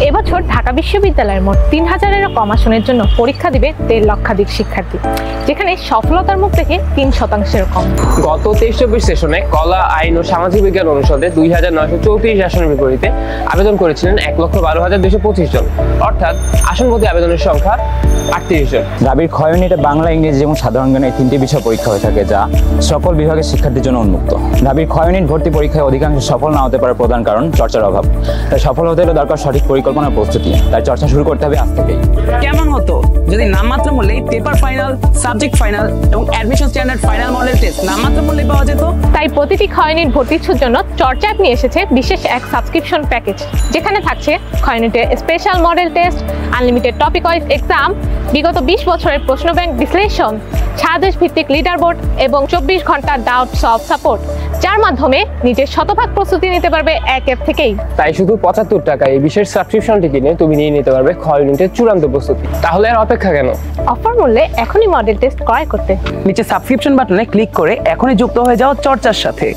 এবছর ঢাকা বিশ্ববিদ্যালয়ের মোট ৩,০০০-এরও কম আসনের জন্য পরীক্ষা দিবে ১.৫ লক্ষাধিক শিক্ষার্থী, যেখানে সফলতার মুখ দেখে ৩%-এরও কম। গত ২৩-২৪ সেশনে কলা, আইন ও সামাজিক বিজ্ঞান অনুষদে ২,৯৩৪ আসনের বিপরীতে আবেদন করেছিলেন ১,১২,২২৫ জন, অর্থাৎ আসন প্রতি আবেদনের সংখ্যা ৩৮ জন। ঢাবির ক্ষয় ইউনিটে বাংলা, ইংরেজি এবং সাধারণ জ্ঞান এই ৩টি বিষয় পরীক্ষা হয়ে থাকে, যা সকল বিভাগের শিক্ষার্থীর জন্য উন্মুক্ত। ঢাবির ক্ষয় ইউনিট ভর্তি পরীক্ষায় অধিকাংশ সফল না হতে পারার প্রধান কারণ চর্চার অভাব। তাই সফল হতে হলে দরকার সঠিক পরিকল্পনার প্রস্তুতি। তাই চর্চা শুরু করতে হবে আজ থেকেই। কেমন হতো যদি নামমাত্র মূল্যে পেপার ফাইনাল, সাবজেক্ট ফাইনাল এবং admission standard final model test নামমাত্র মূল্যে পাওয়া যেত? তাই প্রতিটি ক্ষয় ইউনিট ভর্তি ইচ্ছুর জন্য চর্চা অ্যাপ নিয়ে এসেছে বিশেষ এক সাবস্ক্রিপশন প্যাকেজ, যেখানে থাকছে ক্ষয় ইউনিটের special model test, unlimited topic wise exam, বিগত 20 বছরের প্রশ্ন ব্যাংক বিশ্লেষণ, ছাদেশ ভিত্তিক লিডার বোর্ড এবং 24 ঘন্টার ডাউট সলভ সাপোর্ট, যার মাধ্যমে নিজের শতভাগ প্রস্তুতি নিতে পারবে এক অ্যাপ থেকেই। তাই শুধু ৭৫ টাকায় এই বিশেষ সাবস্ক্রিপশনটি কিনে তুমি নিয়ে নিতে পারবে ক্ষয় ইউনিটের চূড়ান্ত প্রস্তুতি। তাহলে আর অপেক্ষা কেন? অফার মূল্যে এখনই মডেল টেস্ট ক্রয় করতে নিচে সাবস্ক্রিপশন বাটনে ক্লিক করে এখনই যুক্ত হয়ে যাও চর্চার সাথে।